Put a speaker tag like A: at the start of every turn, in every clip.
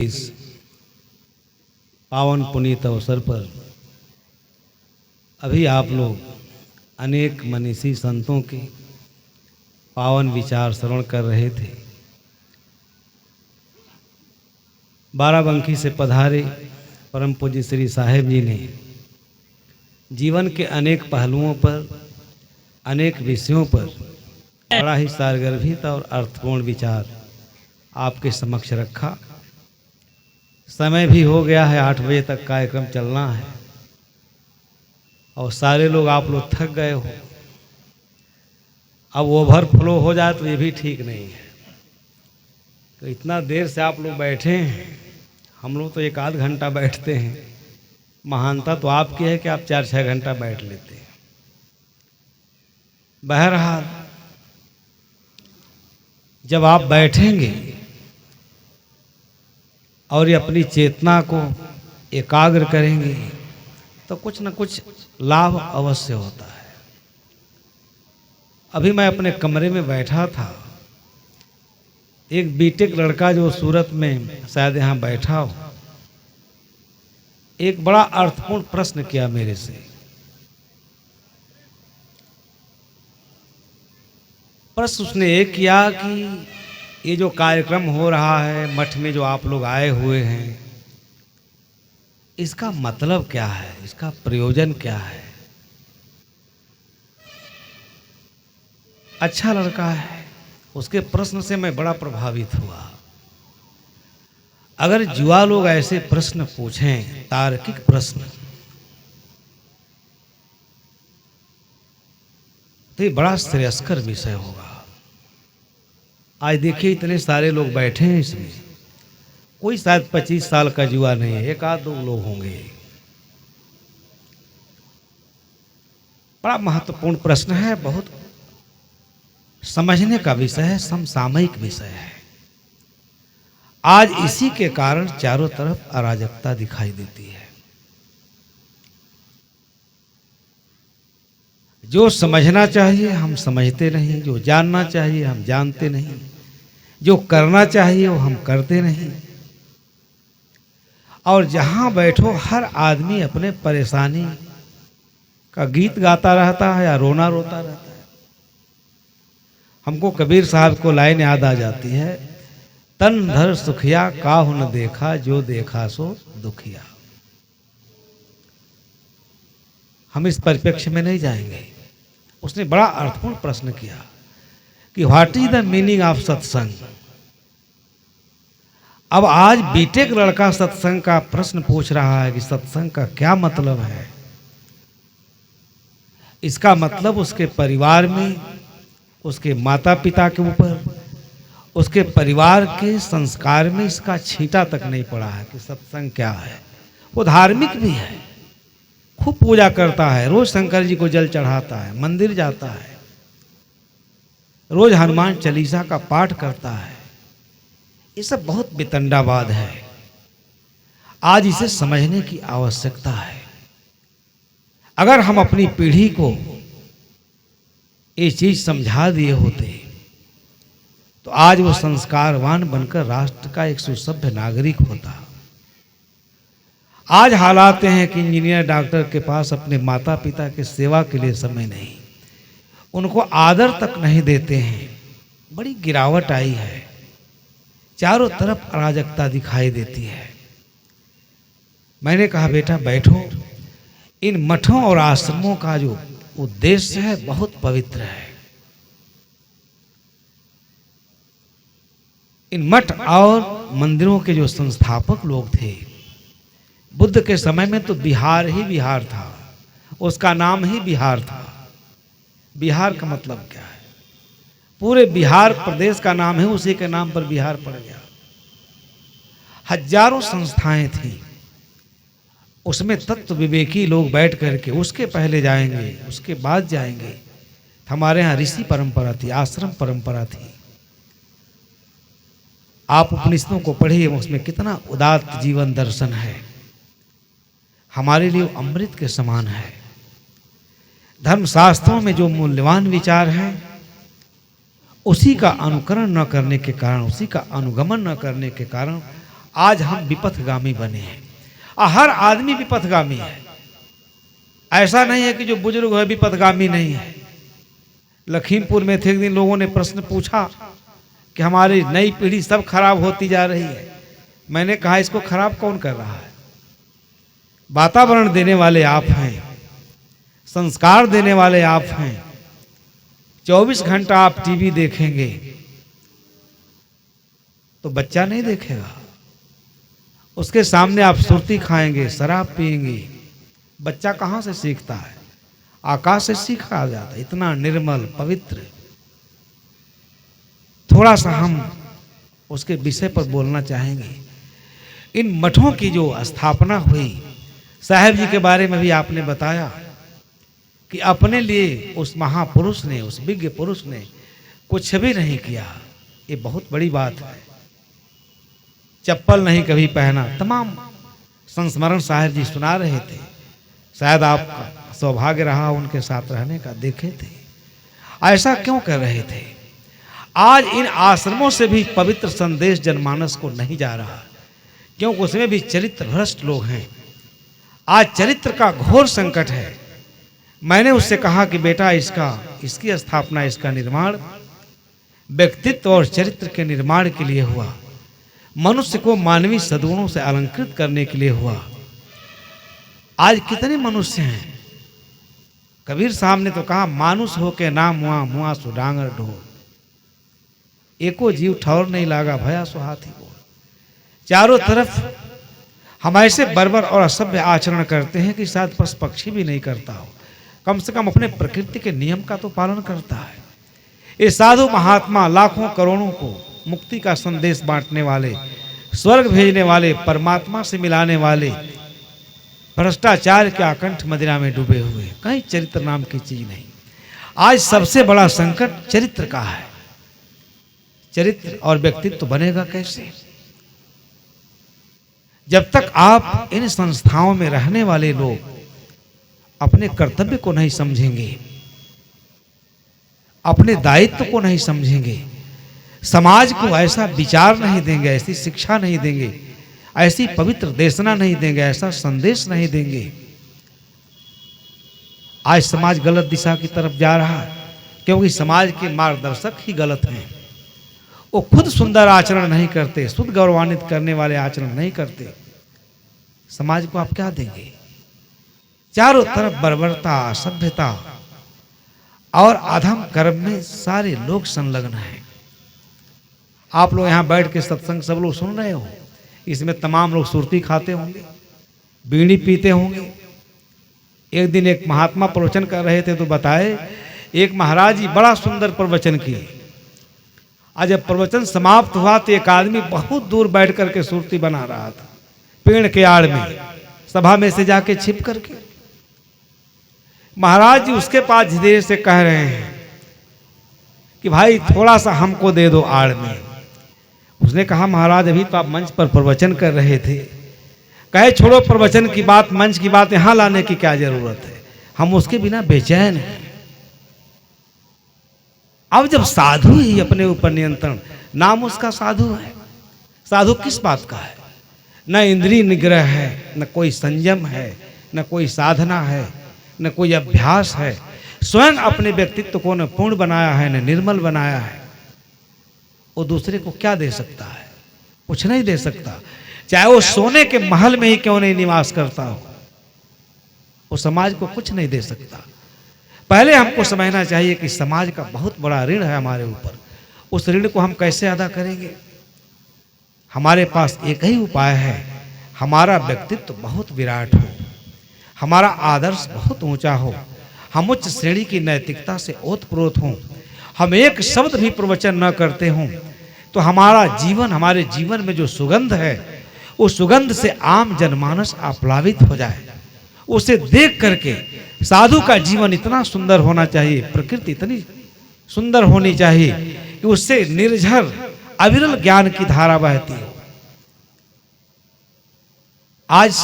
A: इस पावन पुनीत अवसर पर अभी आप लोग अनेक मनीषी संतों के पावन विचार श्रवण कर रहे थे। बाराबंकी से पधारे परम पूज्य श्री साहेब जी ने जीवन के अनेक पहलुओं पर, अनेक विषयों पर बड़ा ही सारगर्भित और अर्थपूर्ण विचार आपके समक्ष रखा। समय भी हो गया है, 8 बजे तक कार्यक्रम चलना है और सारे लोग आप लोग थक गए हो। अब ओवरफ्लो हो जाए तो ये भी ठीक नहीं है। तो इतना देर से आप लोग बैठे हैं, हम लोग तो 1 आध घंटा बैठते हैं। महानता तो आपकी है कि आप 4-6 घंटा बैठ लेते हैं। बहरहाल जब आप बैठेंगे और ये अपनी चेतना को एकाग्र करेंगे तो कुछ न कुछ लाभ अवश्य होता है। अभी मैं अपने कमरे में बैठा था, एक बीटेक लड़का जो सूरत में शायद यहाँ बैठा हो, एक बड़ा अर्थपूर्ण प्रश्न किया मेरे से। प्रश्न उसने ये किया कि ये जो कार्यक्रम हो रहा है, मठ में जो आप लोग आए हुए हैं, इसका मतलब क्या है, इसका प्रयोजन क्या है। अच्छा लड़का है, उसके प्रश्न से मैं बड़ा प्रभावित हुआ। अगर युवा लोग ऐसे प्रश्न पूछें, तार्किक प्रश्न, तो ये बड़ा श्रेयस्कर विषय होगा। आज देखिए इतने सारे लोग बैठे हैं, इसमें कोई शायद 25 साल का युवा नहीं है, 1 आध 2 लोग होंगे। बड़ा महत्वपूर्ण प्रश्न है, बहुत समझने का विषय है, समसामयिक विषय है। आज इसी के कारण चारों तरफ अराजकता दिखाई देती है। जो समझना चाहिए हम समझते नहीं, जो जानना चाहिए हम जानते नहीं, जो करना चाहिए वो हम करते नहीं। और जहां बैठो हर आदमी अपने परेशानी का गीत गाता रहता है या रोना रोता रहता है। हमको कबीर साहब को लाइन याद आ जाती है, तन धर सुखिया काहू न देखा, जो देखा सो दुखिया। हम इस परिप्रेक्ष्य में नहीं जाएंगे। उसने बड़ा अर्थपूर्ण प्रश्न किया कि what is the meaning of सत्संग। अब आज बीटेक लड़का सत्संग का प्रश्न पूछ रहा है कि सत्संग का क्या मतलब है। इसका मतलब उसके परिवार में, उसके माता पिता के ऊपर, उसके परिवार के संस्कार में इसका छींटा तक नहीं पड़ा है कि सत्संग क्या है। वो धार्मिक भी है, खूब पूजा करता है, रोज शंकर जी को जल चढ़ाता है, मंदिर जाता है, रोज हनुमान चालीसा का पाठ करता है। ये सब बहुत वितंडावाद है। आज इसे समझने की आवश्यकता है। अगर हम अपनी पीढ़ी को ये चीज समझा दिए होते तो आज वो संस्कारवान बनकर राष्ट्र का एक सुसभ्य नागरिक होता। आज हालात हैं कि इंजीनियर डॉक्टर के पास अपने माता पिता के सेवा के लिए समय नहीं, उनको आदर तक नहीं देते हैं। बड़ी गिरावट आई है, चारों तरफ अराजकता दिखाई देती है। मैंने कहा बेटा बैठो, इन मठों और आश्रमों का जो उद्देश्य है बहुत पवित्र है। इन मठ और मंदिरों के जो संस्थापक लोग थे, बुद्ध के समय में तो बिहार ही बिहार था, उसका नाम ही बिहार था। बिहार का मतलब क्या है? पूरे बिहार प्रदेश का नाम है, उसी के नाम पर बिहार पड़ गया। हजारों संस्थाएं थी, उसमें तत्व विवेकी लोग बैठ करके उसके पहले जाएंगे, उसके बाद जाएंगे। हमारे यहाँ ऋषि परंपरा थी, आश्रम परंपरा थी। आप उपनिषदों को पढ़िए, उसमें कितना उदात्त जीवन दर्शन है, हमारे लिए अमृत के समान है। धर्मशास्त्रों में जो मूल्यवान विचार हैं उसी का अनुकरण न करने के कारण, उसी का अनुगमन न करने के कारण आज हम विपथगामी बने हैं और हर आदमी विपथगामी है। ऐसा नहीं है कि जो बुजुर्ग है विपथगामी नहीं है। लखीमपुर में थे एक दिन लोगों ने प्रश्न पूछा कि हमारी नई पीढ़ी सब खराब होती जा रही है। मैंने कहा इसको खराब कौन कर रहा है? वातावरण देने वाले आप हैं, संस्कार देने वाले आप हैं। 24 घंटा आप टीवी देखेंगे तो बच्चा नहीं देखेगा। उसके सामने आप सुर्ती खाएंगे, शराब पिएंगे, बच्चा कहाँ से सीखता है? आकाश से सीखा जाता है। इतना निर्मल पवित्र। थोड़ा सा हम उसके विषय पर बोलना चाहेंगे। इन मठों की जो स्थापना हुई, साहब जी के बारे में भी आपने बताया कि अपने लिए उस महापुरुष ने, उस विज्ञ पुरुष ने कुछ भी नहीं किया। ये बहुत बड़ी बात है। चप्पल नहीं कभी पहना। तमाम संस्मरण साहब जी सुना रहे थे। शायद आपका सौभाग्य रहा उनके साथ रहने का, देखे थे। ऐसा क्यों कर रहे थे? आज इन आश्रमों से भी पवित्र संदेश जनमानस को नहीं जा रहा, क्योंकि उसमें भी चरित्र भ्रष्ट लोग हैं। आज चरित्र का घोर संकट है। मैंने उससे कहा कि बेटा इसकी स्थापना, इसका निर्माण व्यक्तित्व और चरित्र के निर्माण के लिए हुआ। मनुष्य को मानवीय सद्गुणों से अलंकृत करने के लिए हुआ। आज कितने मनुष्य हैं? कबीर साहब ने तो कहा, मानुष हो के नाम मुआ मुआ सु डांगर ढोल, एको जीव ठौर नहीं लागा भया सो हाथी बोल। चारों तरफ हम ऐसे बर्बर और असभ्य आचरण करते हैं कि शायद पशु पक्षी भी नहीं करता हो। कम से कम अपने प्रकृति के नियम का तो पालन करता है। ये साधु महात्मा लाखों करोड़ों को मुक्ति का संदेश बांटने वाले, स्वर्ग भेजने वाले, परमात्मा से मिलाने वाले, भ्रष्टाचार के आकंठ मदिरा में डूबे हुए, कहीं चरित्र नाम की चीज नहीं। आज सबसे बड़ा संकट चरित्र का है। चरित्र और व्यक्तित्व बनेगा कैसे? जब तक आप इन संस्थाओं में रहने वाले लोग अपने कर्तव्य को नहीं समझेंगे, अपने दायित्व को नहीं समझेंगे, समाज को ऐसा विचार नहीं देंगे, ऐसी शिक्षा नहीं देंगे, ऐसी पवित्र देशना नहीं देंगे, ऐसा संदेश नहीं देंगे। आज समाज गलत दिशा की तरफ जा रहा है, क्योंकि समाज के मार्गदर्शक ही गलत हैं। वो खुद सुंदर आचरण नहीं करते, शुद्ध गौरवान्वित करने वाले आचरण नहीं करते। समाज को आप क्या देंगे? चारों तरफ बर्बरता, असभ्यता और अधम कर्म में सारे लोग संलग्न हैं। आप लोग यहाँ बैठ के सत्संग सब लोग सुन रहे हो, इसमें तमाम लोग सुरती खाते होंगे, बीड़ी पीते होंगे। एक दिन एक महात्मा प्रवचन कर रहे थे तो बताए, एक महाराज जी बड़ा सुंदर प्रवचन किए। आज जब प्रवचन समाप्त हुआ तो एक आदमी बहुत दूर बैठ करके सुरती बना रहा था, पेड़ के आड़ में, सभा में से जाके छिप करके। महाराज जी उसके पास धीरे से कह रहे हैं कि भाई थोड़ा सा हमको दे दो आड़ में। उसने कहा, महाराज अभी तो आप मंच पर प्रवचन कर रहे थे। कहे, छोड़ो प्रवचन की बात, मंच की बात यहां लाने की क्या जरूरत है, हम उसके बिना बेचैन हैं। अब जब साधु ही अपने ऊपर नियंत्रण, नाम उसका साधु है। साधु किस बात का है? न इंद्रिय निग्रह है, न कोई संयम है, न कोई साधना है, न कोई अभ्यास है। स्वयं अपने व्यक्तित्व को न पूर्ण बनाया है, न निर्मल बनाया है। वो दूसरे को क्या दे सकता है? कुछ नहीं दे सकता। चाहे वो सोने के महल में ही क्यों नहीं निवास करता हो, वो समाज को कुछ नहीं दे सकता। पहले हमको समझना चाहिए कि समाज का बहुत बड़ा ऋण है हमारे ऊपर। उस ऋण को हम कैसे अदा करेंगे? हमारे पास एक ही उपाय है, हमारा व्यक्तित्व बहुत विराट हो, हमारा आदर्श बहुत ऊंचा हो, हम उच्च श्रेणी की नैतिकता से ओतप्रोत हों, हम एक शब्द भी प्रवचन न करते हों, तो हमारा जीवन, हमारे जीवन में जो सुगंध है, उस सुगंध से आम जनमानस आप्लावित हो जाए। उसे देख करके साधु का जीवन इतना सुंदर होना चाहिए, प्रकृति इतनी सुंदर होनी चाहिए कि उससे निर्झर अविरल ज्ञान की धारा बहती हो। आज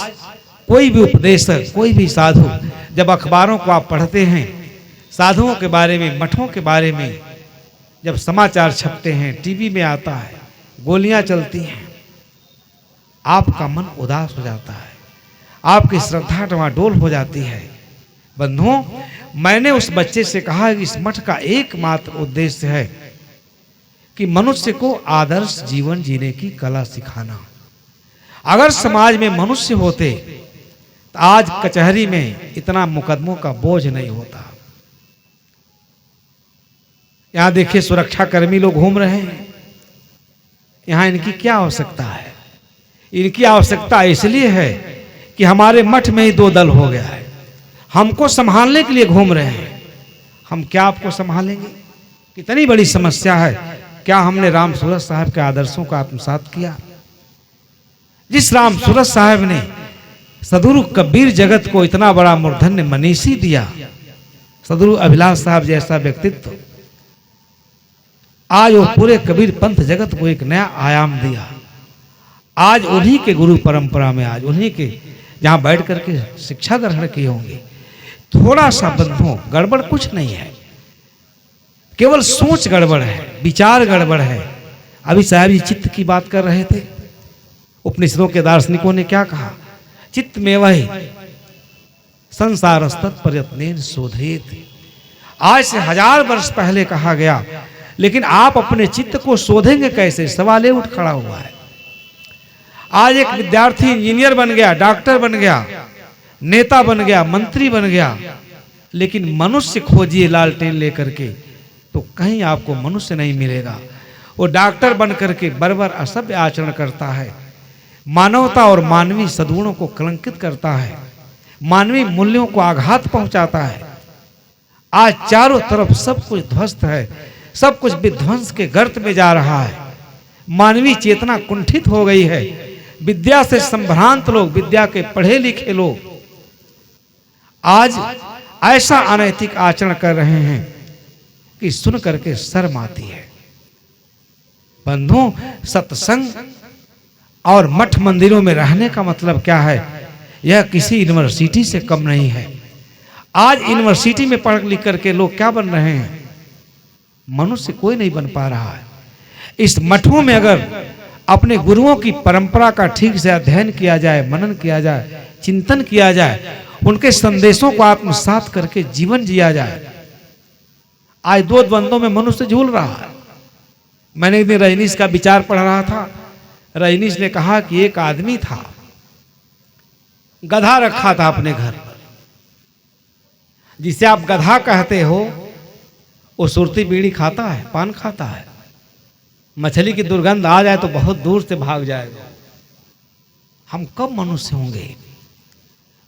A: कोई भी उपदेशक, कोई भी साधु, जब अखबारों को आप पढ़ते हैं, साधुओं के बारे में, मठों के बारे में जब समाचार छपते हैं, टीवी में आता है, गोलियां चलती हैं, आपका मन उदास हो जाता है, आपकी श्रद्धा डमाडोल हो जाती है। बंधुओं, मैंने उस बच्चे से कहा कि इस मठ का एकमात्र उद्देश्य है कि मनुष्य को आदर्श जीवन जीने की कला सिखाना। अगर समाज में मनुष्य होते तो आज कचहरी में इतना मुकदमों का बोझ नहीं होता। यहां देखिए सुरक्षा कर्मी लोग घूम रहे हैं, यहां इनकी क्या आवश्यकता है? इनकी आवश्यकता इसलिए है कि हमारे मठ में ही दो दल हो गया है, हमको संभालने के लिए घूम रहे हैं। हम क्या आपको संभालेंगे? कितनी बड़ी समस्या है। क्या हमने राम सूरत साहब के आदर्शों का आत्मसात किया? जिस राम सूरत साहब ने सदगुरु कबीर जगत को इतना बड़ा मूर्धन्य मनीषी दिया, सदगुरु अभिलाष साहब जैसा व्यक्तित्व, आज वो पूरे कबीर पंथ जगत को एक नया आयाम दिया। आज उन्हीं के गुरु परंपरा में, आज उन्हीं के जहां बैठ करके शिक्षा ग्रहण किए होंगे। थोड़ा सा बंधुओं गड़बड़ कुछ नहीं है, केवल सोच गड़बड़ है, विचार गड़बड़ है। अभी साहब जी चित्त की बात कर रहे थे। उपनिषदों के दार्शनिकों ने क्या कहा? चित्त में वही संसारस्तत् प्रयत्नेन शोधयेत। आज से 1000 वर्ष पहले कहा गया, लेकिन आप अपने चित्त को शोधेंगे कैसे? सवाल उठ खड़ा हुआ है। आज एक विद्यार्थी इंजीनियर बन गया, डॉक्टर बन गया, नेता बन गया, मंत्री बन गया, लेकिन मनुष्य खोजिए लालटेन लेकर के तो कहीं आपको मनुष्य नहीं मिलेगा। वो डॉक्टर बन करके बर्बर असभ्य आचरण करता है, मानवता और मानवीय सद्गुणों को कलंकित करता है, मानवीय मूल्यों को आघात पहुंचाता है। आज चारों तरफ सब कुछ ध्वस्त है, सब कुछ विध्वंस के गर्त में जा रहा है। मानवीय चेतना कुंठित हो गई है। विद्या से संभ्रांत लोग, विद्या के पढ़े लिखे लोग आज ऐसा अनैतिक आचरण कर रहे हैं कि सुन करके शर्म आती है। बंधुओं, सत्संग और मठ मंदिरों में रहने का मतलब क्या है? यह किसी यूनिवर्सिटी से कम नहीं है। आज यूनिवर्सिटी में पढ़ लिख करके लोग क्या बन रहे हैं? मनुष्य कोई नहीं बन पा रहा है। इस मठों में अगर अपने गुरुओं की परंपरा का ठीक से अध्ययन किया जाए, मनन किया जाए, चिंतन किया जाए, उनके संदेशों को आत्मसात करके जीवन जिया जाए। आज दो द्वंद्वों में मनुष्य झूल रहा है। मैंने एक दिन रजनीश का विचार पढ़ रहा था। रजनीश ने कहा कि एक आदमी था, गधा रखा था अपने घर पर। जिसे आप गधा कहते हो वो सुरती बीड़ी खाता है, पान खाता है। मछली की दुर्गंध आ जाए तो बहुत दूर से भाग जाएगा। हम कब मनुष्य होंगे?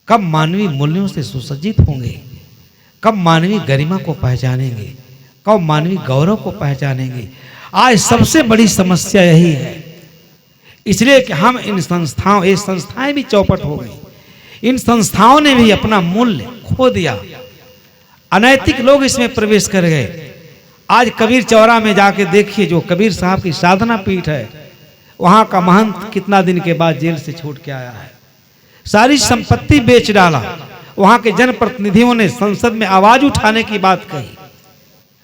A: कब मानवीय मूल्यों से सुसज्जित होंगे? कब मानवीय गरिमा को पहचानेंगे? कब मानवीय गौरव को पहचानेंगे? आज सबसे बड़ी समस्या यही है। इसलिए कि हम इन संस्थाओं, ये संस्थाएं भी चौपट हो गई। इन संस्थाओं ने भी अपना मूल्य खो दिया। अनैतिक लोग इसमें प्रवेश कर गए। आज कबीर चौरा में जाके देखिए, जो कबीर साहब की साधना पीठ है, वहां का महंत कितना दिन के बाद जेल से छूट के आया है। सारी संपत्ति बेच डाला। वहां के जनप्रतिनिधियों ने संसद में आवाज उठाने की बात कही,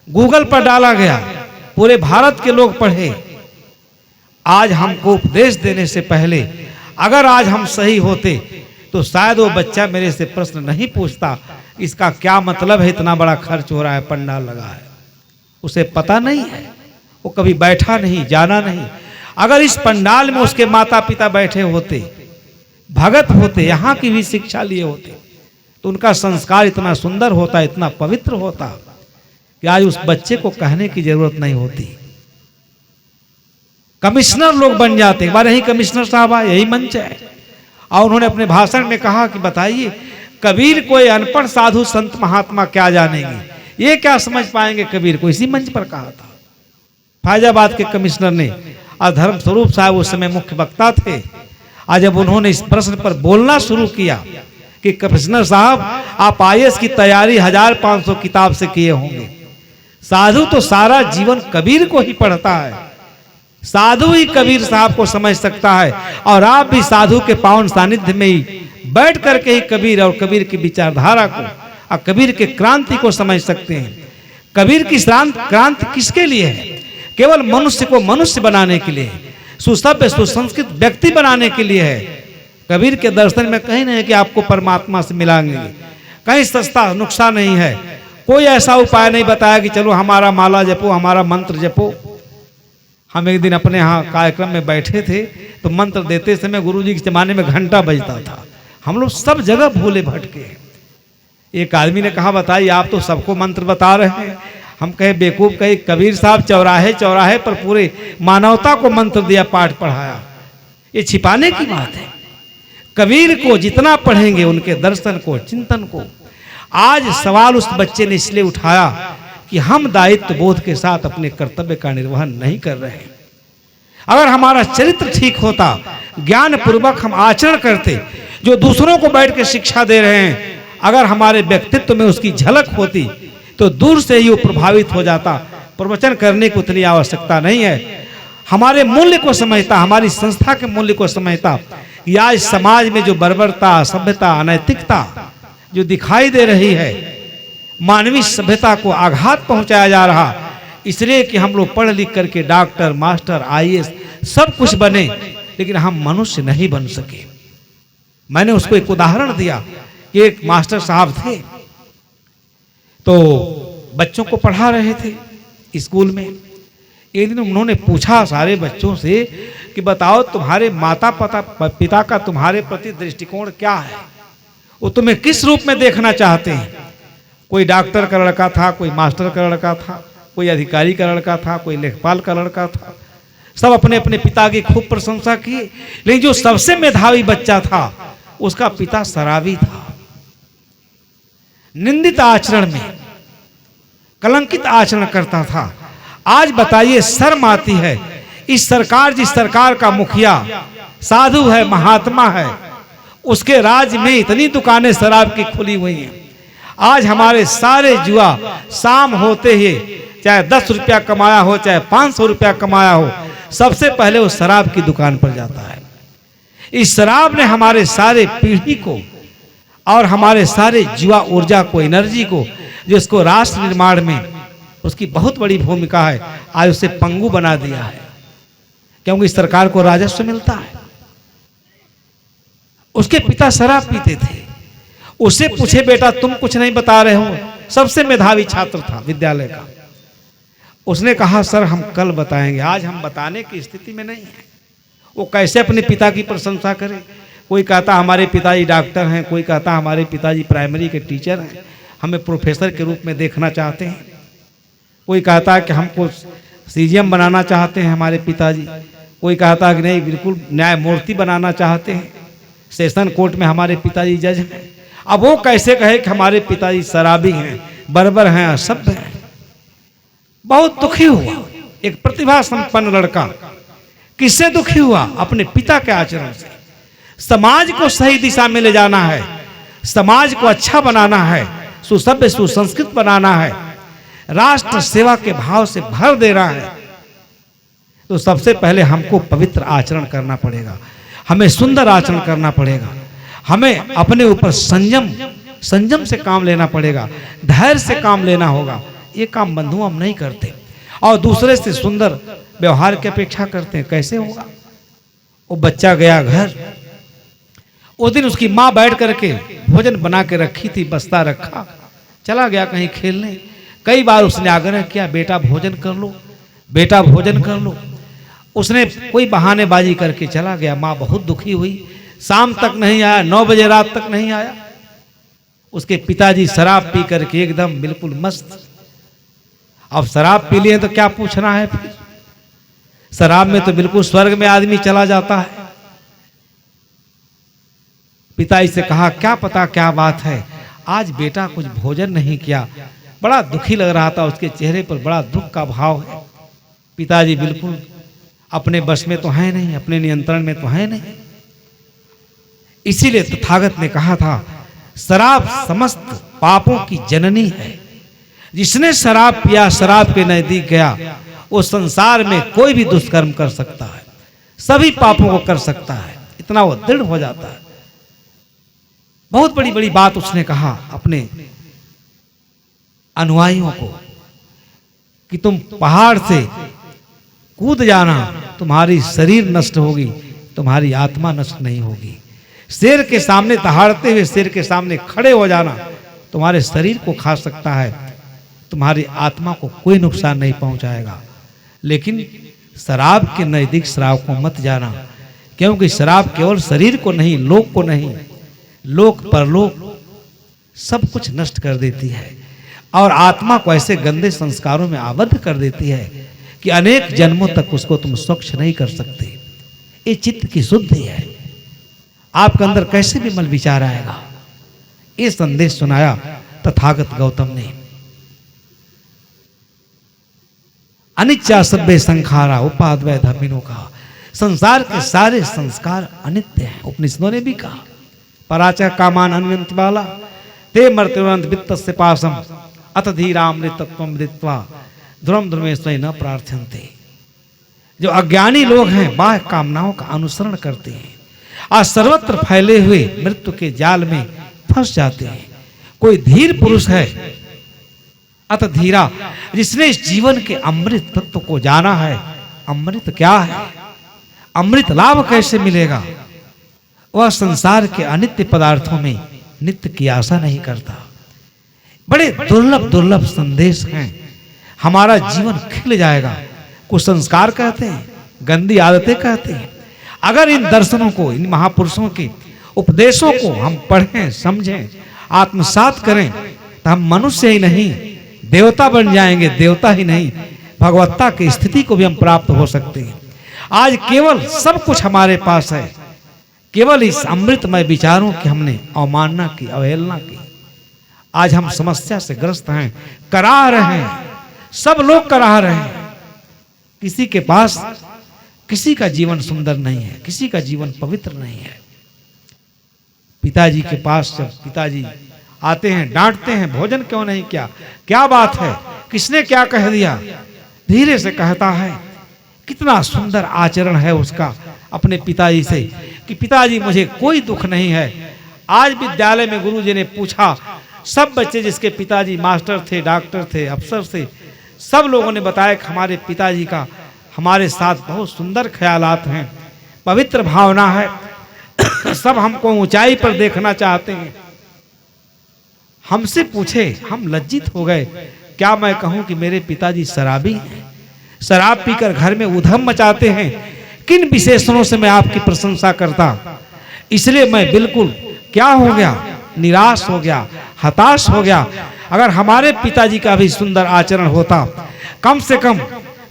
A: गूगल पर डाला गया, पूरे भारत के लोग पढ़े। आज हमको उपदेश देने से पहले अगर आज हम सही होते तो शायद वो बच्चा मेरे से प्रश्न नहीं पूछता, इसका क्या मतलब है, इतना बड़ा खर्च हो रहा है, पंडाल लगा है। उसे पता नहीं है, वो कभी बैठा नहीं, जाना नहीं। अगर इस पंडाल में उसके माता पिता बैठे होते, भगत होते, यहाँ की भी शिक्षा लिए होते, तो उनका संस्कार इतना सुंदर होता, इतना पवित्र होता कि आज उस बच्चे को कहने की जरूरत नहीं होती। कमिश्नर लोग बन जाते। एक बार यही कमिश्नर साहब आए, यही मंच है, और उन्होंने अपने भाषण में कहा कि बताइए कबीर कोई अनपढ़ साधु संत महात्मा क्या जानेंगे, ये क्या समझ पाएंगे कबीर को। इसी मंच पर कहा था। फैजाबाद के कमिश्नर ने, और धर्म स्वरूप साहब उस समय मुख्य वक्ता थे, आज जब उन्होंने इस प्रश्न पर बोलना शुरू किया कि कमिश्नर साहब आप IAS की तैयारी 1500 किताब से किए होंगे, साधु तो सारा जीवन कबीर को ही पढ़ता है, साधु ही कबीर साहब को समझ सकता है, और आप भी साधु के पावन सानिध्य में ही बैठ करके ही कबीर और कबीर की विचारधारा को और कबीर के क्रांति को समझ सकते हैं। कबीर की क्रांति किसके लिए है? केवल मनुष्य को मनुष्य बनाने के लिए, सुसभ्य सुसंस्कृत व्यक्ति बनाने के लिए है। कबीर के दर्शन में कहीं नहीं है कि आपको परमात्मा से मिलाएंगे, कहीं सस्ता नुक्सा नहीं है। कोई ऐसा उपाय नहीं बताया कि चलो हमारा माला जपो, हमारा मंत्र जपो। हम एक दिन अपने यहाँ कार्यक्रम में बैठे थे तो मंत्र देते समय गुरुजी के जमाने में घंटा बजता था, हम लोग सब जगह भूले भटके। एक आदमी ने कहा बताइए आप तो सबको मंत्र बता रहे हैं। हम कहे बेवकूफ, कहे कबीर साहब चौराहे चौराहे पर पूरे मानवता को मंत्र दिया, पाठ पढ़ाया। ये छिपाने की बात है। कबीर को जितना पढ़ेंगे उनके दर्शन को, चिंतन को। आज सवाल उस बच्चे ने इसलिए उठाया कि हम दायित्व बोध के साथ अपने कर्तव्य का निर्वहन नहीं कर रहे हैं। अगर हमारा चरित्र ठीक होता, ज्ञान पूर्वक हम आचरण करते, जो दूसरों को बैठ के शिक्षा दे रहे हैं, अगर हमारे व्यक्तित्व में उसकी झलक होती तो दूर से ही वो प्रभावित हो जाता। प्रवचन करने की उतनी आवश्यकता नहीं है। हमारे मूल्य को समझता, हमारी संस्था के मूल्य को समझता। या इस समाज में जो बर्बरता, असभ्यता, अनैतिकता जो दिखाई दे रही है, मानवीय सभ्यता को आघात पहुंचाया जा रहा, इसलिए कि हम लोग पढ़ लिख करके डॉक्टर, मास्टर, IAS सब कुछ बने, लेकिन हम मनुष्य नहीं बन सके। मैंने उसको एक उदाहरण दिया कि एक मास्टर साहब थे तो बच्चों को पढ़ा रहे थे स्कूल में। एक दिन उन्होंने पूछा सारे बच्चों से कि बताओ तुम्हारे माता पिता का तुम्हारे प्रति दृष्टिकोण क्या है, वो तुम्हें किस रूप में देखना चाहते हैं। कोई डॉक्टर का लड़का था, कोई मास्टर का लड़का था, कोई अधिकारी का लड़का था, कोई लेखपाल का लड़का था। सब अपने अपने पिता की खूब प्रशंसा की, लेकिन जो सबसे मेधावी बच्चा था उसका पिता शराबी था। निंदित आचरण में, कलंकित आचरण करता था। आज बताइए शर्म आती है, इस सरकार, जिस सरकार का मुखिया साधु है, महात्मा है, उसके राज्य में इतनी दुकानें शराब की खुली हुई हैं। आज हमारे सारे जुआ शाम होते ही, चाहे 10 रुपया कमाया हो, चाहे 500 रुपया कमाया हो, सबसे पहले वो शराब की दुकान पर जाता है। इस शराब ने हमारे सारे पीढ़ी को और हमारे सारे जुआ ऊर्जा को, एनर्जी को, जिसको राष्ट्र निर्माण में उसकी बहुत बड़ी भूमिका है, आज उसे पंगु बना दिया है। क्योंकि इस सरकार को राजस्व मिलता है। उसके पिता शराब पीते थे। उससे पूछे बेटा तुम कुछ नहीं बता रहे हो, सबसे मेधावी छात्र था विद्यालय का। उसने कहा सर हम कल बताएंगे, आज हम बताने की स्थिति में नहीं है। वो कैसे अपने पिता की प्रशंसा करे। कोई कहता हमारे पिताजी डॉक्टर हैं, कोई कहता हमारे पिताजी प्राइमरी के टीचर हैं, हमें प्रोफेसर के रूप में देखना चाहते हैं। कोई कहता है कि हमको CGM बनाना चाहते हैं हमारे पिताजी। कोई कहता है कि नहीं बिल्कुल न्यायमूर्ति बनाना चाहते हैं, सेशन कोर्ट में हमारे पिताजी जज हैं। अब वो कैसे कहे कि हमारे पिताजी शराबी हैं, बर्बर हैं, असभ्य हैं। बहुत दुखी हुआ एक प्रतिभा संपन्न लड़का। किससे दुखी हुआ? अपने पिता के आचरण से। समाज को सही दिशा में ले जाना है, समाज को अच्छा बनाना है, सुसभ्य सुसंस्कृत बनाना है, राष्ट्र सेवा के भाव से भर देना है, तो सबसे पहले हमको पवित्र आचरण करना पड़ेगा, हमें सुंदर आचरण करना पड़ेगा, हमें अपने ऊपर संयम से काम लेना पड़ेगा, धैर्य से काम लेना होगा। ये काम बंधु हम नहीं करते और दूसरे से सुंदर व्यवहार की अपेक्षा करते हैं। कैसे होगा? वो बच्चा गया घर, उस दिन उसकी माँ बैठ करके भोजन बना के रखी थी, बस्ता रखा, चला गया कहीं खेलने। कई बार उसने आग्रह किया बेटा भोजन कर लो, बेटा भोजन कर लो। उसने कोई बहानेबाजी करके चला गया। माँ बहुत दुखी हुई, शाम तक नहीं आया, 9 बजे रात तक नहीं आया। उसके पिताजी शराब पी करके एकदम बिल्कुल मस्त। अब शराब पी लिए तो क्या पूछना है फिर? शराब में तो बिल्कुल स्वर्ग में आदमी चला जाता है। पिताजी से कहा क्या पता क्या बात है, आज बेटा कुछ भोजन नहीं किया। बड़ा दुखी लग रहा था, उसके चेहरे पर बड़ा दुख का भाव है। पिताजी बिल्कुल अपने बस में तो है नहीं, अपने नियंत्रण में तो है नहीं। इसीलिए तथागत ने कहा था शराब समस्त पापों की जननी है। जिसने शराब पिया, शराब के नजदीक गया, वो संसार में कोई भी दुष्कर्म कर सकता है, सभी पापों को कर सकता है, इतना वो दृढ़ हो जाता है। बहुत बड़ी बड़ी बात उसने कहा अपने अनुयायियों को कि तुम पहाड़ से कूद जाना, तुम्हारी शरीर नष्ट होगी, तुम्हारी आत्मा नष्ट नहीं होगी। शेर के सामने दहाड़ते हुए शेर के सामने खड़े हो जाना तुम्हारे शरीर को खा सकता है, तुम्हारी आत्मा को कोई नुकसान नहीं पहुंचाएगा। लेकिन शराब के नजदीक शराब को मत जाना, क्योंकि शराब केवल शरीर को नहीं, लोक को नहीं, लोक परलोक सब कुछ नष्ट कर देती है और आत्मा को ऐसे गंदे संस्कारों में आबद्ध कर देती है कि अनेक जन्मों तक उसको तुम स्वच्छ नहीं कर सकते। ये चित्त की शुद्धि है। आपके अंदर कैसे भी मल विचार आएगा। ये संदेश सुनाया तथागत गौतम ने। अनित्या सभ्य संखारा उपाद्वय धर्मिनों का, संसार के सारे संस्कार अनित्य हैं। उपनिषदों ने भी कहा, पराचा कामान अन्वंत बाला ते मर्त्युरंत वित्तस्य पासम अत धीरामृतत्वम विदित्वा ध्रुवम ध्रुवेश्वय न प्रार्थन्ते। जो अज्ञानी लोग हैं बाह्य कामनाओं का अनुसरण करते हैं, आज सर्वत्र फैले हुए मृत्यु के जाल में फंस जाते हैं। कोई धीर पुरुष है अत धीरा, जिसने इस जीवन के अमृत तत्व को जाना है। अमृत क्या है, अमृत लाभ कैसे मिलेगा, वह संसार के अनित्य पदार्थों में नित्य की आशा नहीं करता। बड़े दुर्लभ दुर्लभ संदेश हैं। हमारा जीवन खिल जाएगा। कुछ संस्कार कहते हैं, गंदी आदतें कहते हैं। अगर इन दर्शनों को, इन महापुरुषों के उपदेशों को हम पढ़ें, समझें, आत्मसात करें, तो हम मनुष्य ही नहीं देवता बन जाएंगे। देवता ही नहीं, भगवत्ता की स्थिति को भी हम प्राप्त हो सकते हैं। आज केवल सब कुछ हमारे पास है, केवल इस अमृतमय विचारों की हमने अवमानना की, अवहेलना की। आज हम समस्या से ग्रस्त हैं, करा रहे हैं, सब लोग करा रहे हैं। किसी के पास किसी का जीवन सुंदर नहीं है, किसी का जीवन पवित्र नहीं है। पिताजी के पास जब पिताजी आते हैं, डांटते हैं, भोजन क्यों नहीं किया, क्या बात है, किसने क्या कह दिया, धीरे से कहता है। कितना सुंदर आचरण है उसका अपने पिताजी से कि पिताजी मुझे कोई दुख नहीं है। आज विद्यालय में गुरुजी ने पूछा, सब बच्चे जिसके पिताजी मास्टर थे, डॉक्टर थे, अफसर थे, सब लोगों ने बताया कि हमारे पिताजी का हमारे साथ बहुत सुंदर ख्यालात हैं, पवित्र भावना है। सब हमको ऊंचाई पर देखना चाहते हैं। हमसे पूछे, हम लज्जित हो गए। क्या मैं कहूं कि मेरे पिताजी शराबी हैं, शराब पीकर घर में उधम मचाते हैं। किन विशेषणों से मैं आपकी प्रशंसा करता। इसलिए मैं बिल्कुल क्या हो गया, निराश हो गया, हताश हो गया। अगर हमारे पिताजी का भी सुंदर आचरण होता, कम से कम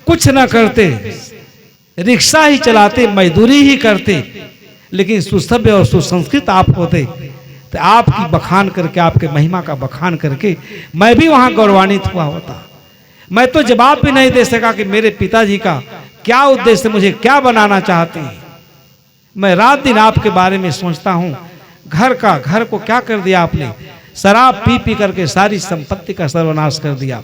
A: कुछ न करते, रिक्शा ही चलाते, मजदूरी ही करते, लेकिन सुसभ्य और सुसंस्कृत आप होते, तो आपकी बखान करके, आपके महिमा का बखान करके मैं भी वहां गौरवान्वित हुआ होता। मैं तो जवाब भी नहीं दे सका कि मेरे पिताजी का क्या उद्देश्य, मुझे क्या बनाना चाहते हैं। मैं रात दिन आपके बारे में सोचता हूँ। घर को क्या कर दिया आपने, शराब पी पी करके सारी संपत्ति का सर्वनाश कर दिया,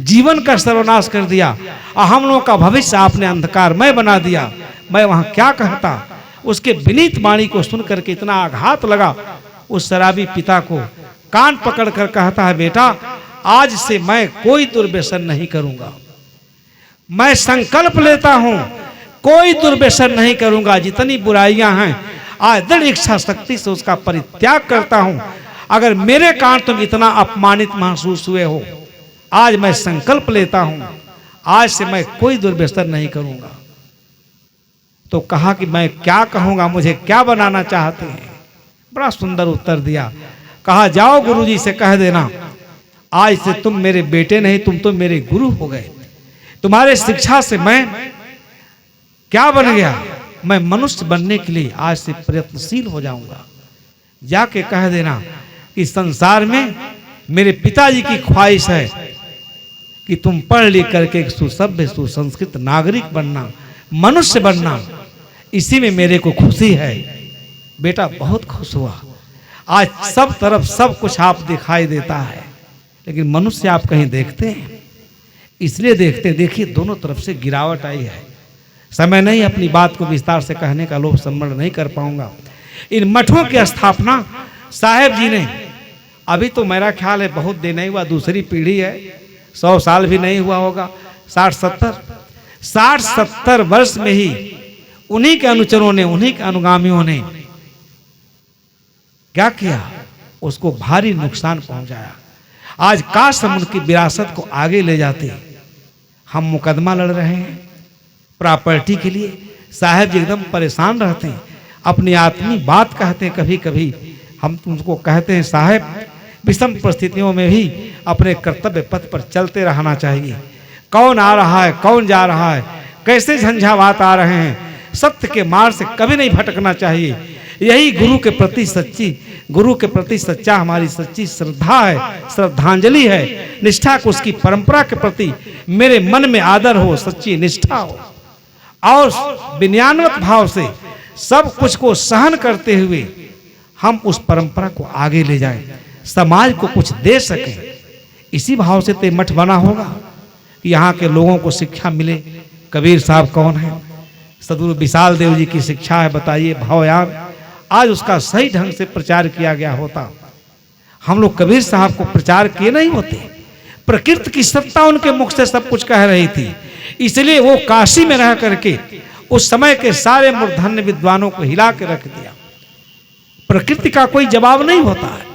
A: जीवन का सर्वनाश कर दिया, और हम लोगों का भविष्य आपने अंधकारमय बना दिया। मैं वहां क्या कहता। उसके विनीत वाणी को सुनकर के इतना आघात लगा। उस शराबी पिता को कान पकड़ कर कहता है, बेटा आज से मैं कोई दुर्व्यसन नहीं करूंगा। मैं संकल्प लेता हूं कोई दुर्व्यसन नहीं करूंगा। जितनी बुराइयां हैं आज दृढ़ इच्छा शक्ति से उसका परित्याग करता हूं। अगर मेरे कारण तुम इतना अपमानित महसूस हुए हो, आज मैं संकल्प लेता हूं, आज से मैं कोई दुर्व्यसन नहीं करूंगा। तो कहा कि मैं क्या कहूंगा, मुझे क्या बनाना चाहते हैं। बड़ा सुंदर उत्तर दिया। कहा जाओ गुरुजी से कह देना, आज से तुम मेरे बेटे नहीं, तुम तो मेरे गुरु हो गए। तुम्हारे शिक्षा से मैं क्या बन गया, मैं मनुष्य बनने के लिए आज से प्रयत्नशील हो जाऊंगा। जाके कह देना कि संसार में मेरे पिताजी की ख्वाहिश है कि तुम पढ़ लिख करके एक सुसभ्य सुसंस्कृत नागरिक बनना, मनुष्य बनना, इसी में मेरे को खुशी है। बेटा बहुत खुश हुआ। आज सब तरफ सब कुछ आप दिखाई देता है, लेकिन मनुष्य आप कहीं देखते हैं, इसलिए देखते। देखिए दोनों तरफ से गिरावट आई है। समय नहीं, अपनी बात को विस्तार से कहने का लोभ सम्मरण नहीं कर पाऊंगा। इन मठों की स्थापना साहेब जी ने, अभी तो मेरा ख्याल है बहुत दिन नहीं हुआ, दूसरी पीढ़ी है, 100 साल भी नहीं हुआ होगा, 60-70 60-70 वर्ष में ही उन्हीं के अनुचरों ने, उन्हीं के अनुगामियों ने क्या किया, उसको भारी नुकसान पहुंचाया। आज काश हम उनकी विरासत को आगे ले जाते। हम मुकदमा लड़ रहे हैं प्रॉपर्टी के लिए, साहब जी एकदम परेशान रहते हैं, अपनी आत्मी बात कहते हैं। कभी कभी हम तुमको कहते हैं साहब, विषम परिस्थितियों में भी अपने कर्तव्य पथ पर चलते रहना चाहिए। कौन आ रहा है, कौन जा रहा है, कैसे झंझावात आ रहे हैं, सत्य के मार्ग से कभी नहीं भटकना चाहिए। यही गुरु के प्रति सच्चा हमारी सच्ची श्रद्धा है, श्रद्धांजलि है। निष्ठा को उसकी परंपरा के प्रति मेरे मन में आदर हो, सच्ची निष्ठा हो और विनयान्वित भाव से सब कुछ को सहन करते हुए हम उस परंपरा को आगे ले जाएं, समाज को कुछ दे सकें। इसी भाव से ते मठ बना होगा कि यहाँ के लोगों को शिक्षा मिले। कबीर साहब कौन है? सदगुरु विशाल देव जी की शिक्षा है, बताइए भावयान। आज उसका सही ढंग से प्रचार किया गया होता, हम लोग कबीर साहब को प्रचार किए नहीं होते। प्रकृति की सत्ता उनके मुख से सब कुछ कह रही थी, इसलिए वो काशी में रह करके उस समय के सारे मूर्धन्य विद्वानों को हिला के रख दिया। प्रकृति का कोई जवाब नहीं होता है।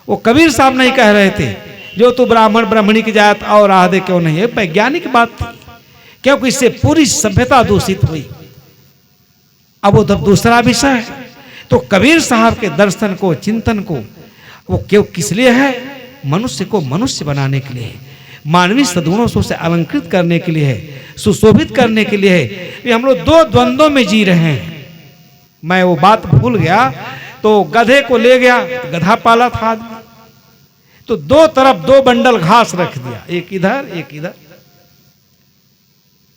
A: वो कबीर साहब नहीं कह रहे थे जो तू ब्राह्मण ब्राह्मणी की जात और आधे क्यों नहीं है, वैज्ञानिक बात थी, क्योंकि इससे पूरी सभ्यता दूषित हुई। अब वो दूसरा विषय है। तो कबीर साहब के दर्शन को, चिंतन को वो क्यों किस लिए है? मनुष्य को मनुष्य बनाने के लिए है, मानवीय सद्गुणों से उसे अलंकृत करने के लिए है, सुशोभित करने के लिए है। ये हम लोग दो द्वंद्वों में जी रहे हैं। मैं वो बात भूल गया, तो गधे को ले गया, गधा पाला था आदमी, तो दो तरफ दो बंडल घास रख दिया, एक इधर एक इधर।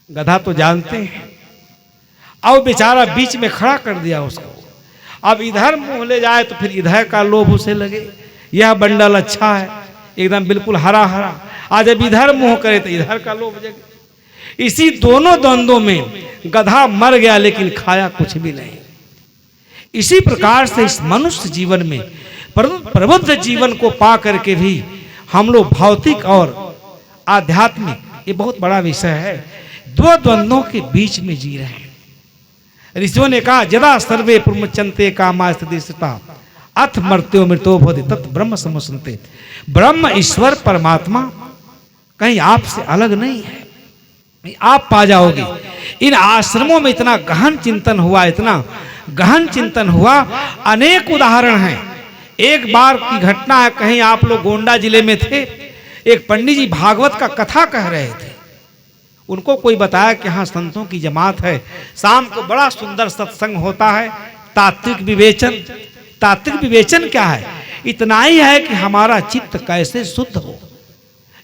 A: गधा तो जानते हैं, अब बेचारा बीच में खड़ा कर दिया उसको। अब इधर मुंह ले जाए तो फिर इधर का लोभ उसे लगे, यह बंडल अच्छा है, एकदम बिल्कुल हरा हरा। आज जब इधर मुंह करे तो इधर का लोभ जगे। इसी दोनों द्वंद्वों में गधा मर गया, लेकिन खाया कुछ भी नहीं। इसी प्रकार से इस मनुष्य जीवन में प्रबुद्ध जीवन को पा करके भी हम लोग भौतिक और आध्यात्मिक, ये बहुत बड़ा विषय है, दो द्वंद्वों के बीच में जी रहे हैं। ऋषियों ने कहा जदा सर्वे प्रमुचंते कामा स्थितिस्थिता अथ मर्त्यो मृतो भवति तत् ब्रह्म समसन्ते। ब्रह्म ईश्वर परमात्मा कहीं आपसे अलग नहीं है, आप पा जाओगे। इन आश्रमों में इतना गहन चिंतन हुआ, इतना गहन चिंतन हुआ, अनेक उदाहरण हैं। एक बार की घटना है, कहीं आप लोग गोंडा जिले में थे, एक पंडित जी भागवत का कथा कह रहे थे। उनको कोई बताया कि हाँ संतों की जमात है, शाम को बड़ा सुंदर सत्संग होता है, तात्विक विवेचन। तात्विक विवेचन क्या है? इतना ही है कि हमारा चित्त कैसे शुद्ध हो।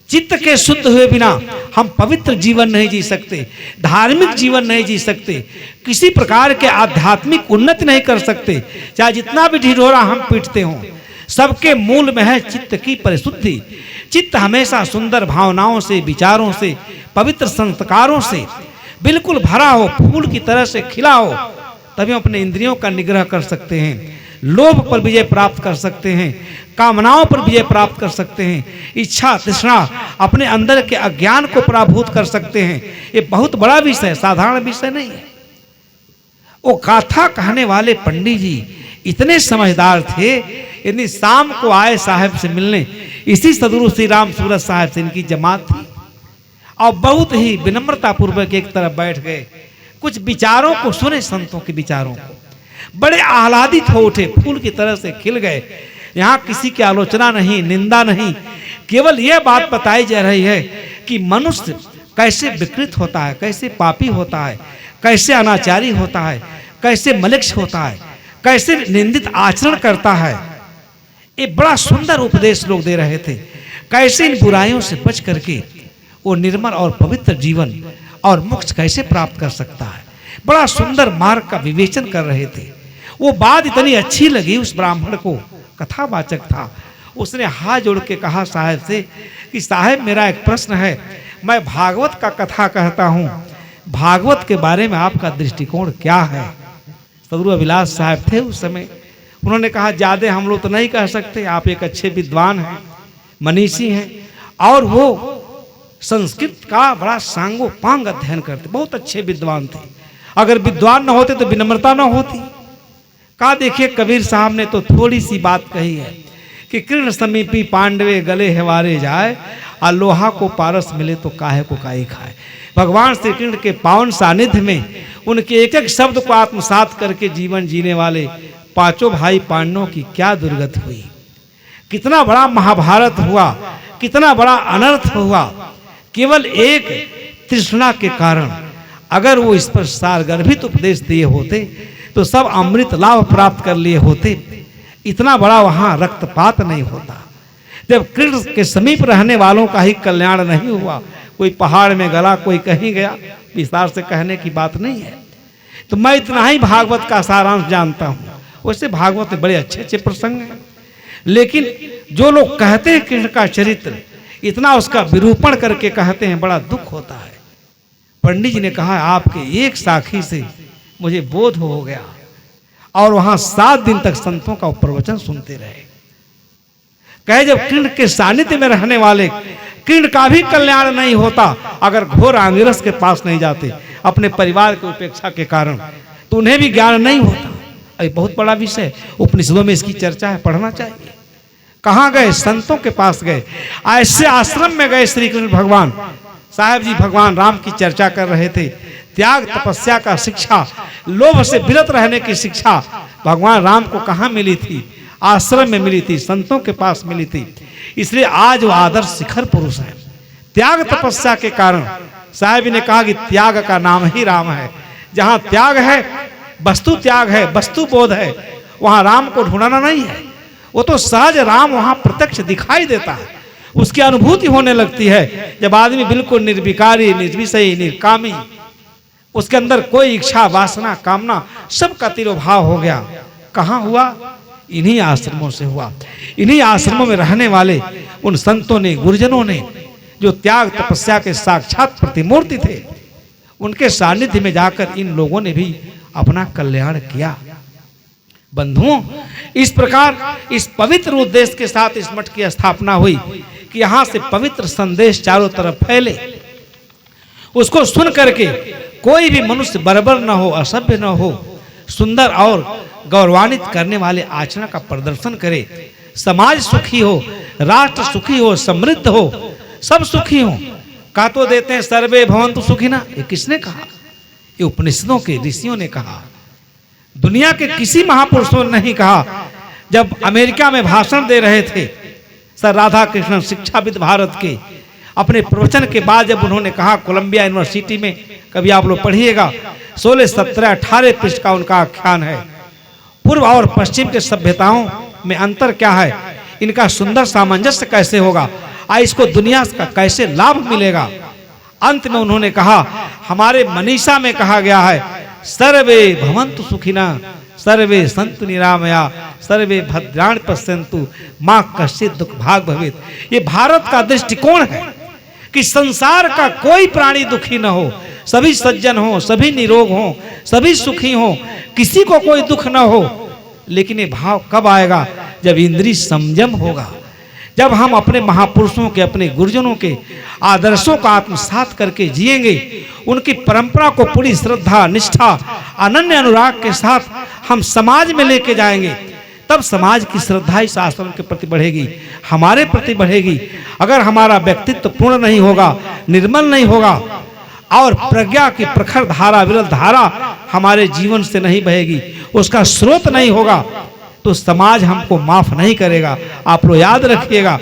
A: चित्त के शुद्ध हुए बिना हम पवित्र जीवन नहीं जी सकते, धार्मिक जीवन नहीं जी सकते, किसी प्रकार के आध्यात्मिक उन्नति नहीं कर सकते, चाहे जितना भी ढिढोरा हम पीटते हों। सबके मूल में है चित्त की परिशुद्धि। चित्त हमेशा सुंदर भावनाओं से, विचारों से, पवित्र संस्कारों से बिल्कुल भरा हो, फूल की तरह से खिला हो, तभी हम अपने इंद्रियों का निग्रह कर सकते हैं, लोभ पर विजय प्राप्त कर सकते हैं, कामनाओं पर विजय प्राप्त कर सकते हैं, इच्छा तृष्णा अपने अंदर के अज्ञान को पराभूत कर सकते हैं। ये बहुत बड़ा विषय, साधारण विषय नहीं है। वो गाथा कहने वाले पंडित जी इतने समझदार थे, इतनी शाम को आए साहब से मिलने, इसी सदगुरु श्री राम सूरत साहब से इनकी जमात थी, और बहुत ही विनम्रता पूर्वक एक तरफ बैठ गए, कुछ विचारों को सुने, संतों के विचारों को, बड़े आह्लादित हो उठे, फूल की तरह से खिल गए। यहाँ किसी की आलोचना नहीं, निंदा नहीं, केवल यह बात बताई जा रही है कि मनुष्य कैसे विकृत होता है, कैसे पापी होता है, कैसे अनाचारी होता है, कैसे मलिक्ष होता है, कैसे निंदित आचरण करता है। ये बड़ा सुंदर उपदेश लोग दे रहे थे, कैसे इन बुराइयों से बच करके वो निर्मल और पवित्र जीवन और मोक्ष कैसे प्राप्त कर सकता है। बड़ा सुंदर मार्ग का विवेचन कर रहे थे। वो बात इतनी अच्छी लगी उस ब्राह्मण को, कथावाचक था, उसने हाथ जोड़ के कहा साहब से कि साहब मेरा एक प्रश्न है, मैं भागवत का कथा कहता हूँ, भागवत के बारे में आपका दृष्टिकोण क्या है? सदगुरु अभिलाष साहब थे उस समय, उन्होंने कहा ज्यादा हम लोग तो नहीं कह सकते, आप एक अच्छे विद्वान हैं, मनीषी हैं, और वो संस्कृत का बड़ा सांगोपांग अध्ययन करते, बहुत अच्छे विद्वान थे। अगर विद्वान न होते तो विनम्रता न होती। कहा देखिए कबीर साहब ने तो थोड़ी सी बात कही है कि कृष्ण समीपी पांडवे गले हेवारे जाए, और लोहा को पारस मिले तो काहे को काई खाए। भगवान श्री कृष्ण के पावन सानिध्य में उनके एक एक शब्द को आत्मसात करके जीवन जीने वाले पांचों भाई पांडवों की क्या दुर्गति हुई, कितना बड़ा महाभारत हुआ, कितना बड़ा अनर्थ हुआ। केवल एक तृष्णा के कारण अगर वो इस पर सारगर्भित उपदेश दिए होते तो सब अमृत लाभ प्राप्त कर लिए होते, इतना बड़ा वहां रक्तपात नहीं होता। जब कृष्ण के समीप रहने वालों का ही कल्याण नहीं हुआ, कोई पहाड़ में गला, कोई कहीं गया, विस्तार से कहने की बात नहीं है। तो मैं इतना ही भागवत का सारांश जानता हूँ। वैसे भागवत में बड़े अच्छे अच्छे प्रसंग हैं, लेकिन जो लोग कहते हैं कृष्ण का चरित्र इतना उसका विरूपण करके कहते हैं, बड़ा दुख होता है। पंडित जी ने कहा आपके एक साखी से मुझे बोध हो गया, और वहां 7 दिन तक संतों का प्रवचन सुनते रहे। कहे जब कृष्ण के सानिध्य में रहने वाले कृष्ण का भी कल्याण नहीं होता अगर घोर आंगिरस के पास नहीं जाते अपने परिवार की उपेक्षा के कारण, तो उन्हें भी ज्ञान नहीं होता। अरे बहुत बड़ा विषय, उपनिषदों में इसकी चर्चा है, पढ़ना चाहिए। कहाँ गए? संतों के पास गए, ऐसे आश्रम में गए। श्री कृष्ण भगवान साहब जी भगवान राम की चर्चा कर रहे थे। त्याग तपस्या का शिक्षा, लोभ से विरत रहने की शिक्षा भगवान राम को कहाँ मिली थी? आश्रम में मिली थी, संतों के पास मिली थी। इसलिए आज वो आदर्श शिखर पुरुष है। त्याग तपस्या के कारण साहब ने कहा कि त्याग का नाम ही राम है। जहाँ त्याग है, वस्तु त्याग है, वस्तु बोध है, वहाँ राम को ढूंढना नहीं है। वो तो सहज राम वहाँ प्रत्यक्ष दिखाई देता है, उसकी अनुभूति होने लगती है। जब आदमी बिल्कुल निर्विकारी, निर्विषयी, निर्कामी, उसके अंदर कोई इच्छा, वासना, कामना सब का तिरोभाव हो गया। कहाँ हुआ? इन्हीं आश्रमों से हुआ। इन्हीं आश्रमों में रहने वाले उन संतों ने, गुरुजनों ने, जो त्याग तपस्या के साक्षात प्रतिमूर्ति थे, उनके सानिध्य में जाकर इन लोगों ने भी अपना कल्याण किया। बंधुओं, इस प्रकार इस पवित्र उद्देश्य के साथ इस मठ की स्थापना हुई कि यहाँ से पवित्र संदेश चारों तरफ फैले। उसको सुन करके कोई भी मनुष्य बर्बर न हो, असभ्य न हो, सुंदर और गौरवान्वित करने वाले आचरण का प्रदर्शन करे। समाज सुखी हो, राष्ट्र सुखी हो, समृद्ध हो, सब सुखी हो। कहा तो देते हैं सर्वे भवन्तु सुखिनः। ये किसने कहा? ये उपनिषदों के ऋषियों ने कहा, दुनिया के किसी महापुरुषों ने नहीं कहा। जब अमेरिका में भाषण दे रहे थे सर राधा कृष्णन, शिक्षाविद भारत के, अपने प्रवचन के बाद जब उन्होंने कहा, कोलंबिया यूनिवर्सिटी में, कभी आप लोग पढ़िएगा, 16, 17, 18 पृष्ठ का उनका आख्यान है। पूर्व और पश्चिम के सभ्यताओं में अंतर क्या है, इनका सुंदर सामंजस्य कैसे होगा, इसको दुनिया का कैसे लाभ मिलेगा। अंत में उन्होंने कहा, हमारे मनीषा में कहा गया है, सर्वे भवन्तु सुखिनः, सर्वे सन्तु निरामया, सर्वे भद्राणि पश्यन्तु, मां कश्चित् दुख भाग भवेत्। ये भारत का दृष्टिकोण है कि संसार का कोई प्राणी दुखी न हो, सभी सज्जन हो, सभी निरोग हो, सभी सुखी हो, किसी को कोई दुख न हो। लेकिन ये भाव कब आएगा? जब इंद्रिय संयम होगा, जब हम अपने महापुरुषों के, अपने गुरुजनों के आदर्शों को आत्मसात करके जिएंगे, उनकी परंपरा को पूरी श्रद्धा, निष्ठा, अनन्य अनुराग के साथ हम समाज में लेके जाएंगे, तब समाज की श्रद्धा इस आश्रम के प्रति बढ़ेगी, हमारे प्रति बढ़ेगी। अगर हमारा व्यक्तित्व पूर्ण नहीं होगा, निर्मल नहीं होगा, और प्रज्ञा की प्रखर धारा, विरल धारा हमारे जीवन से नहीं बहेगी, उसका स्रोत नहीं होगा, तो समाज हमको माफ नहीं करेगा। आप लोग याद रखिएगा।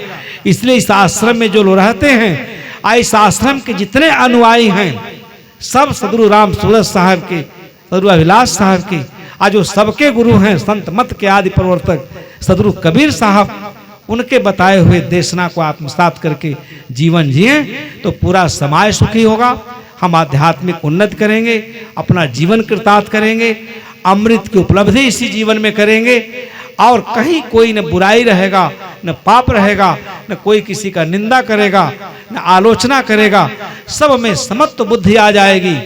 A: इसलिए इस आश्रम में जो लोग रहते हैं, इस आश्रम के जितने अनुयायी हैं, सब सदगुरु राम सूरत साहब के, सदगुरु अभिलाष साहब के, आज जो सबके गुरु हैं, संत मत के आदि प्रवर्तक सदगुरु कबीर साहब, उनके बताए हुए देशना को आत्मसात करके जीवन जिए तो पूरा समाज सुखी होगा। हम आध्यात्मिक उन्नति करेंगे, अपना जीवन कृतार्थ करेंगे, अमृत की उपलब्धि इसी जीवन में करेंगे, और कहीं कोई न बुराई रहेगा, न पाप रहेगा, न कोई किसी का निंदा करेगा, न आलोचना करेगा, सब में समत्व बुद्धि आ जाएगी।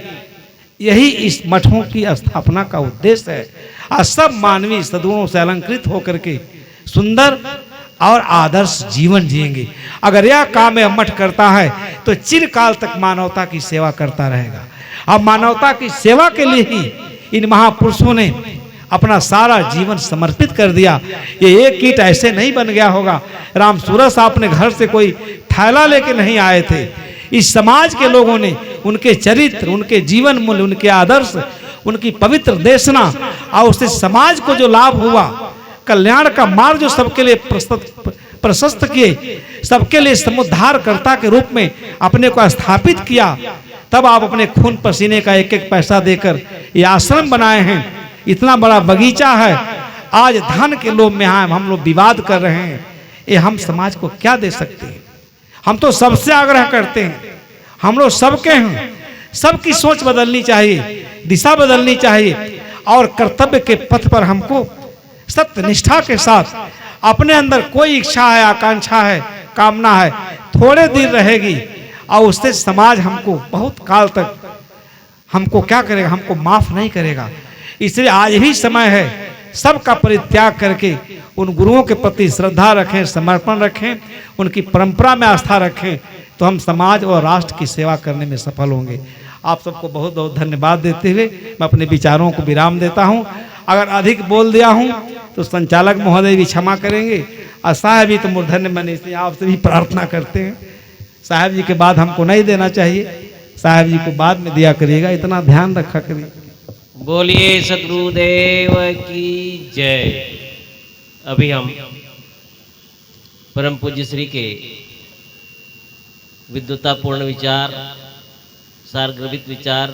A: यही इस मठों की स्थापना का उद्देश्य है। और सब मानवीय सद्गुणों से अलंकृत होकर के सुंदर और आदर्श जीवन जिएंगे। अगर यह काम यह मठ करता है तो चिरकाल तक मानवता की सेवा करता रहेगा। अब मानवता की सेवा के लिए ही इन महापुरुषों ने अपना सारा जीवन समर्पित कर दिया। ये एक कीट ऐसे नहीं बन गया होगा। राम सूरत साहब अपने घर से कोई थैला लेके नहीं आए थे। इस समाज के लोगों ने उनके चरित्र, उनके जीवन मूल्य, उनके आदर्श, उनकी पवित्र देशना और उससे समाज को जो लाभ हुआ, कल्याण का मार्ग जो सबके लिए प्रशस्त किए, सबके लिए समुद्धारकर्ता के रूप में अपने को स्थापित किया, तब आप अपने खून पसीने का एक एक पैसा देकर ये आश्रम बनाए हैं। इतना बड़ा बगीचा है। आज धन के लोभ में हम लोग विवाद कर रहे हैं। ये हम समाज को क्या दे सकते हैं? हम तो सबसे आग्रह करते हैं, हम लोग सबके हैं, सबकी सोच बदलनी चाहिए, दिशा बदलनी चाहिए और कर्तव्य के पथ पर हमको सत्य निष्ठा के साथ अपने अंदर कोई इच्छा है, आकांक्षा है, कामना है, थोड़े दिन रहेगी और उससे समाज हमको बहुत काल तक हमको क्या करेगा? हमको माफ नहीं करेगा। इसलिए आज ही समय है, सबका परित्याग करके उन गुरुओं के प्रति श्रद्धा रखें, समर्पण रखें, उनकी परंपरा में आस्था रखें, तो हम समाज और राष्ट्र की सेवा करने में सफल होंगे। आप सबको बहुत बहुत धन्यवाद देते हुए मैं अपने विचारों को विराम देता हूं। अगर अधिक बोल दिया हूं तो संचालक महोदय भी क्षमा करेंगे और साहब जी तो मूर्धन्य मनी से आपसे भी प्रार्थना करते हैं। साहब जी के बाद हमको नहीं देना चाहिए, साहब जी को बाद में दिया करिएगा, इतना ध्यान रखा करिए।
B: बोलिए सद्गुरुदेव की जय। अभी हम परम पूज्य श्री के विद्वतापूर्ण विचार, सारगर्भित विचार